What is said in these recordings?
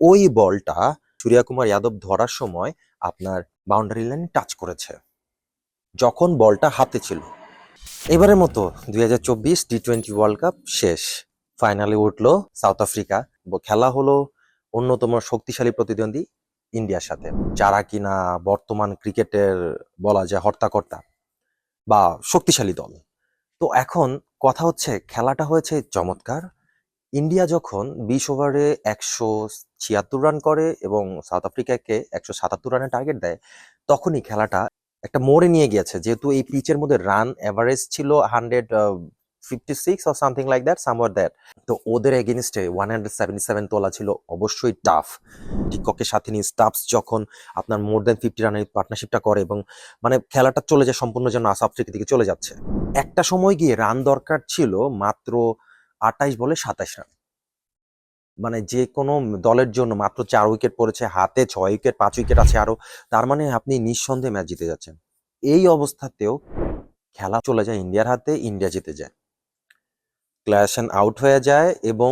ওই বলটা সূর্যকুমার যাদব ধরার সময় আপনার বাউন্ডারি লাইন টাচ করেছে যখন বলটা হাতে ছিল। এবারের মতো 2024 টি-20 ওয়ার্ল্ড কাপ শেষ, ফাইনালে উঠলো সাউথ আফ্রিকা। খেলা হলো অন্যতম শক্তিশালী প্রতিদ্বন্দ্বী ইন্ডিয়ার সাথে, যারা কিনা বর্তমান ক্রিকেটের বলা যায় হর্তাকর্তা বা শক্তিশালী দল। তো এখন কথা হচ্ছে, খেলাটা হয়েছে চমৎকার। ইন্ডিয়া যখন 20 ওভারে 176 রান করে এবং সাউথ আফ্রিকাকে 177 রানের টার্গেট দেয়, তখনই খেলাটা একটা মোড়ে নিয়ে গিয়েছে। যেহেতু এই পিচের মধ্যে রান এভারেজ ছিল 156 or something like that, somewhere that. তো ওদের এগেইনস্টে 177 তোলা ছিল অবশ্যই টাফ। ডিককের সাথে নিয়ে স্টাফস যখন আপনার মোর দ্যান 50 রানের পার্টনারশিপটা করে এবং মানে খেলাটা চলে যায় সম্পূর্ণ যেন সাউথ আফ্রিকার দিকে চলে যাচ্ছে। একটা সময় গিয়ে রান দরকার ছিল মাত্র 28 বলে 27 রান। মানে যে কোনো দলের জন্য মাত্র 4 উইকেট পড়েছে হাতে, 6 উইকেট, 5 উইকেট আছে আরো। তার মানে আপনি নিঃসন্দেহে ম্যাচ জিতে যাচ্ছেন। এই অবস্থাতেও খেলা চলে যায় ইন্ডিয়ার হাতে, ইন্ডিয়া জিতে যায়। ক্ল্যাশন আউট হয়ে যায় এবং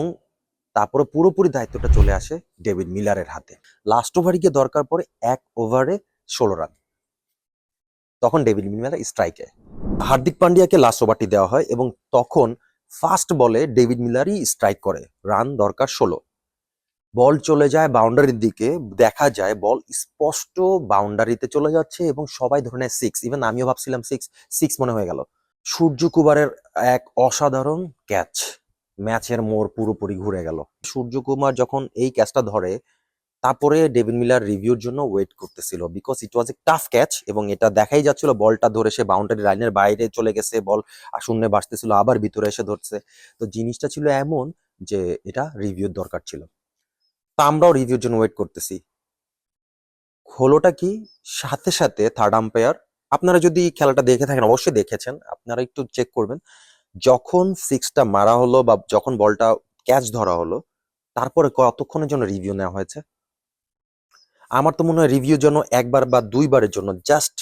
তারপরে পুরোপুরি দায়িত্বটা চলে আসে ডেভিড মিলারের হাতে। লাস্ট ওভারে গিয়ে দরকার পড়ে 1 ওভারে 16 রান। তখন ডেভিড মিলার স্ট্রাইকে। হার্দিক পান্ডিয়াকে লাস্ট ওভারটি দেওয়া হয় এবং তখন ফার্স্ট বলে ডেভিড মিলারই স্ট্রাইক করে। রান দরকার 16। বল চলে যায় বাউন্ডারির দিকে, দেখা যায় বল স্পষ্ট বাউন্ডারিতে চলে যাচ্ছে এবং সবাই ধরে নেয় 6। ইভেন আমিও ভাবছিলাম 6 মনে হয়ে গেল। সূর্যকুমারের এক অসাধারণ ক্যাচ, ম্যাচের মোড় পুরোপুরি ঘুরে গেল। সূর্যকুমার যখন এই ক্যাচটা ধরে, তারপরে ডেভিড মিলার রিভিউর জন্য ওয়েট করতেছিল, because it was a tough catch এবং এটা দেখাই যাচ্ছিল বলটা ধরে সে বাউন্ডারি লাইনের বাইরে চলে গেছে, বল শূন্যে ভাসতেছিল, আবার ভিতরে এসে ধরছে। তো জিনিসটা ছিল এমন যে এটা রিভিউর দরকার ছিল। তা আমরাও রিভিউর জন্য ওয়েট করতেছি। হলোটা কি, সাথে সাথে থার্ড আম্পায়ার, আপনারা যদি খেলাটা দেখে থাকেন অবশ্যই দেখেছেন, আপনারা একটু চেক করবেন, যখন সিক্সটা মারা হলো বা যখন বলটা ক্যাচ ধরা হলো, তারপরে কতক্ষণের জন্য রিভিউ নেওয়া হয়েছে? আমার তো মনে হয় রিভিউর জন্য একবার বা দুইবারের জন্য জাস্ট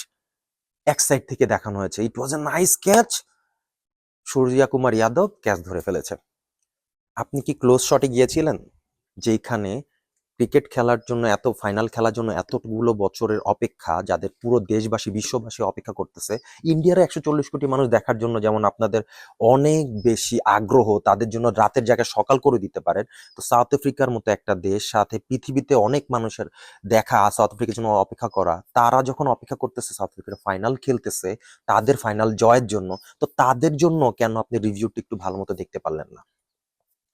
এক সাইড থেকে দেখানো হয়েছে। It was a nice catch, Suryakumar Yadav catch ধরে ফেলেছে। আপনি কি ক্লোজ শটে গিয়েছিলেন, যেখানে ক্রিকেট খেলার জন্য, এত ফাইনাল খেলার জন্য এতগুলো বছরের অপেক্ষা, যাদের পুরো দেশবাসী বিশ্ববাসী অপেক্ষা করতেছে, ইন্ডিয়ার 140 কোটি মানুষ দেখার জন্য, যেমন আপনাদের অনেক বেশি আগ্রহ, তাদের জন্য রাতের জায়গায় সকাল করে দিতে পারেন। তো সাউথ আফ্রিকার মতো একটা দেশ, সাথে পৃথিবীতে অনেক মানুষের দেখা সাউথ আফ্রিকার জন্য অপেক্ষা করা, তারা যখন অপেক্ষা করতেছে সাউথ আফ্রিকার ফাইনাল খেলতেছে, তাদের ফাইনাল জয়ের জন্য, তো তাদের জন্য কেন আপনি রিভিউটা একটু ভালো মতো দেখতে পারলেন না?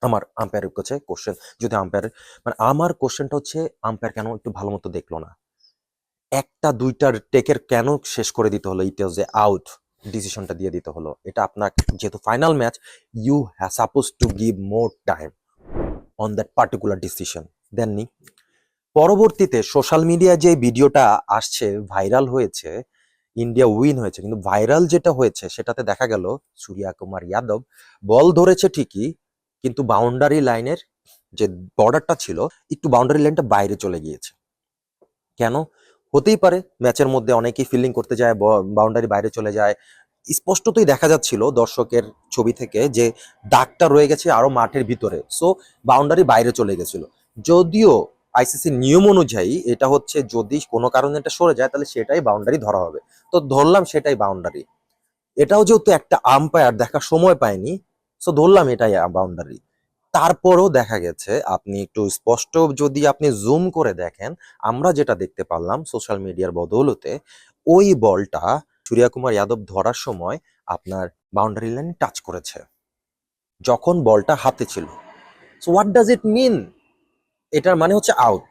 আমার আম্পায়ারের কাছে কোশ্চেন, যদি আম্পায়ার, মানে আমার কোশ্চেনটা হচ্ছে, আম্পায়ার কেন একটু ভালো মতো দেখলো না? একটা দুইটার টেকের কেন শেষ করে দিতে হলো? ইট ওয়াজ এ আউট, ডিসিশনটা দিয়ে দিতে হলো। এটা আপনার যেহেতু final match, you have suppose to give more time on that particular decision, দেননি। পরবর্তীতে সোশ্যাল মিডিয়ায় যে ভিডিওটা আসছে, ভাইরাল হয়েছে, ইন্ডিয়া উইন হয়েছে, কিন্তু ভাইরাল যেটা হয়েছে সেটাতে দেখা গেল সূর্যকুমার যাদব বল ধরেছে ঠিকই, কিন্তু বাউন্ডারি লাইনের যে বর্ডারটা ছিল, একটু বাউন্ডারি লাইনটা বাইরে চলে গিয়েছে। কেন? হতেই পারে ম্যাচের মধ্যে অনেকেই ফিল্ডিং করতে যায়, বাউন্ডারি বাইরে চলে যায়। স্পষ্টতই দেখা যাচ্ছিল দর্শকের ছবি থেকে যে দাগটা রয়ে গেছে আরো মাঠের ভিতরে, সো বাউন্ডারি বাইরে চলে গেছিল। যদিও আইসিসি নিয়ম অনুযায়ী এটা হচ্ছে, যদি কোনো কারণে এটা সরে যায় তাহলে সেটাই বাউন্ডারি ধরা হবে। তো ধরলাম সেটাই বাউন্ডারি। এটাও যেহেতু একটা আম্পায়ার দেখার সময় পায়নি, সো ধরলাম এটাই বাউন্ডারি। তারপরও দেখা গেছে, আপনি একটু স্পষ্ট যদি আপনি জুম করে দেখেন, আমরা যেটা দেখতে পারলাম সোশ্যাল মিডিয়ার বদৌলতে, ওই বলটা সূর্যকুমার যাদব ধরার সময় আপনার বাউন্ডারি লাইন টাচ করেছে যখন বলটা হাতে ছিল। সো হোয়াট ডাজ ইট মিন? এটার মানে হচ্ছে আউট।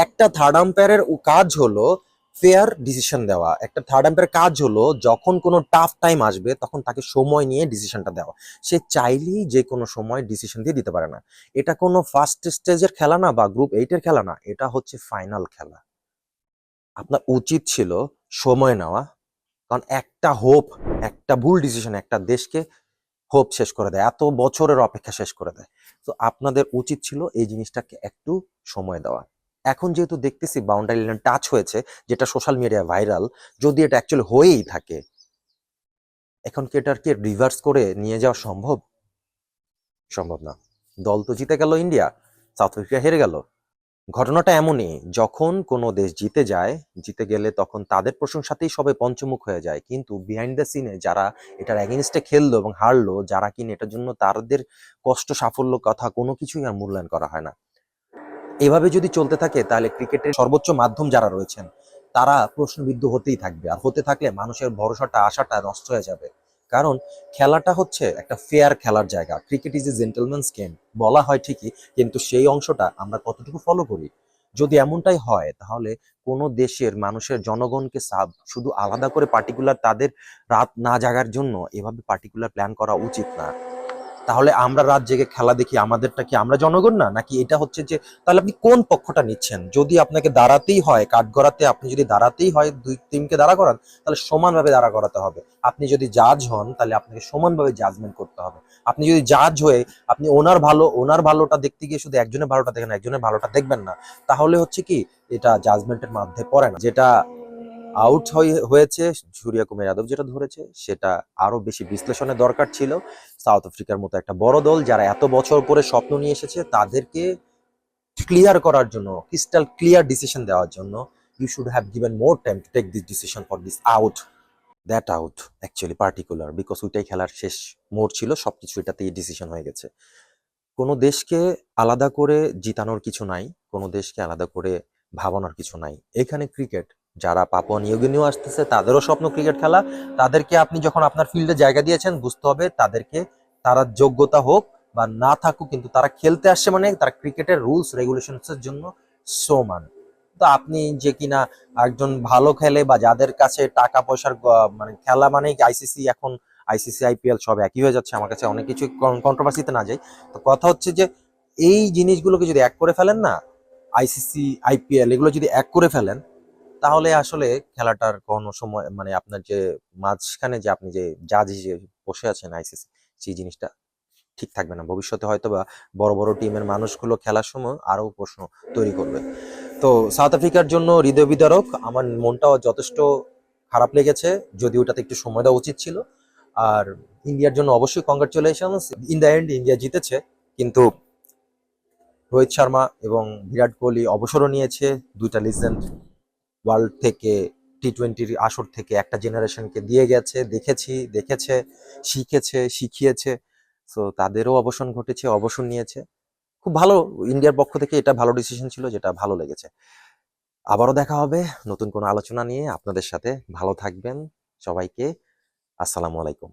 একটা থার্ড আম্পায়ারের কাজ হলো ফেয়ার ডিসিশন দেওয়া। একটা থার্ড আম্পায়ারের কাজ হলো যখন কোনো টাফ টাইম আসবে তখন তাকে সময় নিয়ে ডিসিশনটা দেওয়া। সে চাইলেই যে কোনো সময় ডিসিশন দিয়ে দিতে পারে না। এটা কোনো ফার্স্ট স্টেজের খেলা না বা গ্রুপ 8 এর খেলা না, এটা হচ্ছে ফাইনাল খেলা। আপনার উচিত ছিল সময় নেওয়া, কারণ একটা হোপ, একটা ভুল ডিসিশন একটা দেশকে হোপ শেষ করে দেয়, এত বছরের অপেক্ষা শেষ করে দেয়। তো আপনাদের উচিত ছিল এই জিনিসটাকে একটু সময় দেওয়া। এখন যেহেতু দেখতেছি বাউন্ডারি লাইন টাচ হয়েছে, যেটা সোশ্যাল মিডিয়া ভাইরাল, যদি এটা অ্যাকচুয়ালি হয়েই থাকে, এখন কি এটাকে রিভার্স করে নিয়ে যাওয়া সম্ভব? সম্ভব না। দল তো জিতে গেল ইন্ডিয়া, সাউথ আফ্রিকা হেরে গেল। ঘটনাটা এমনই, যখন কোনো দেশ জিতে যায়, জিতে গেলে তখন তাদের প্রশংসাতেই সবাই পঞ্চমুখ হয়ে যায়। কিন্তু বিহাইন্ড দ্য সিনে যারা এটার এগেইনস্টে খেললো এবং হারলো, যারা কিনা এটার জন্য তাদের কষ্ট, সাফল্য কথা কোনো কিছুই আর মূল্যায়ন করা হয় না। এভাবে যদি চলতে থাকে তাহলে ক্রিকেটের সর্বোচ্চ মাধ্যম যারা রয়েছেন তারা প্রশ্নবিদ্ধ হতেই থাকবে, আর হতে থাকলে মানুষের ভরসাটা, আশাটা নষ্ট হয়ে যাবে। কারণ খেলাটা হচ্ছে একটা ফেয়ার খেলার জায়গা। Cricket is a gentleman's game বলা হয় ঠিকই, কিন্তু সেই অংশটা আমরা কতটুকু ফলো করি? যদি এমনটাই হয় তাহলে কোনো দেশের মানুষের জনগণকে শুধু আলাদা করে পার্টিকুলার তাদের রাত না জাগার জন্য এভাবে পার্টিকুলার প্ল্যান করা উচিত না। তাহলে আমরা রাত জেগে খেলা দেখি, আমাদেরটা কি আমরা জনগণ না? নাকি এটা হচ্ছে যে তাহলে আপনি কোন পক্ষটা নিচ্ছেন? যদি আপনাকে দাঁড়াতেই হয় কাঠগড়াতে, আপনি যদি দাঁড়াতেই হয় দুই টিমকে দাঁড়া করান, তাহলে সমানভাবে দাঁড়া করাতে হবে। আপনি যদি জাজ হন তাহলে আপনাকে সমানভাবে জাজমেন্ট করতে হবে। আপনি যদি জাজ হয়ে আপনি ওনার ভালোটা দেখতে গিয়ে শুধু একজনের ভালোটা দেখেন, একজনের ভালোটা দেখবেন না, তাহলে হচ্ছে কি এটা জাজমেন্টের মধ্যে পড়ে না। যেটা আউট হয়েছে সূর্যা কুমার যাদব যেটা ধরেছে সেটা আরো বেশি বিশ্লেষণের দরকার ছিল। সাউথ আফ্রিকার মতো একটা বড় দল যারা এত বছর পরে স্বপ্ন নিয়ে এসেছে তাদেরকে ক্লিয়ার করার জন্য, ক্রিস্টাল ক্লিয়ার ডিসিশন দেওয়ার জন্য, you should have given more time to take this decision for this out, that out actually particular, because ওইটাই খেলার শেষ মোড় ছিল, সবকিছু এটাতেই ডিসিশন হয়ে গেছে। কোনো দেশকে আলাদা করে জিতানোর কিছু নাই, কোনো দেশকে আলাদা করে ভাবানোর কিছু নাই। এখানে ক্রিকেট, যারা পাপুয়া নিউগিনিও আসতেছে তাদেরও স্বপ্ন ক্রিকেট খেলা। তাদেরকে আপনি যখন আপনার ফিল্ডে জায়গা দিয়েছেন বুঝতে হবে তাদেরকে, তারা যোগ্যতা হোক বা না থাকুক, কিন্তু তারা খেলতে আসছে মানে তারা ক্রিকেটের রুলস রেগুলেশনসের জন্য সমান। তো আপনি যে কিনা একজন ভালো খেলে বা যাদের কাছে টাকা পয়সার মানে খেলা মানে আইসিসি এখন, আইসিসি আইপিএল সব একই হয়ে যাচ্ছে, আমার কাছে অনেক কিছু কন্ট্রোভার্সিতে না যাই। তো কথা হচ্ছে যে এই জিনিসগুলোকে যদি এক করে ফেলেন না, আইসিসি আইপিএল এগুলো যদি এক করে ফেলেন, তাহলে আসলে খেলাটার কোনো সময় মানে আপনার যে মাঝখানে যে আপনি যে জাজ হিসেবে বসে আছেন আইসিসি, সেই জিনিসটা ঠিক থাকবে না। ভবিষ্যতে হয়তো বা বড় বড় টিমের মানুষগুলো খেলার সময় আরো প্রশ্ন তৈরি করবে। তো সাউথ আফ্রিকার জন্য হৃদয় বিদারক, আমার মনটাও যথেষ্ট খারাপ লেগেছে, যদি ওটাতে একটু সময় দেওয়া উচিত ছিল। আর ইন্ডিয়ার জন্য অবশ্যই congratulations, in the end India জিতেছে। কিন্তু রোহিত শর্মা এবং বিরাট কোহলি অবসরও নিয়েছে, দুইটা লিজেন্ড ওয়ার্ল্ড থেকে, টি-20 আসর থেকে একটা জেনারেশনকে দিয়ে গেছে, দেখেছে, শিখেছে, শিখিয়েছে। সো তাদেরও অবসান ঘটেছে, অবসর নিয়েছে। খুব ভালো, ইন্ডিয়ার পক্ষ থেকে এটা ভালো ডিসিশন ছিল, যেটা ভালো লেগেছে। আবারও দেখা হবে নতুন কোনো আলোচনা নিয়ে আপনাদের সাথে। ভালো থাকবেন সবাইকে। আসসালামু আলাইকুম।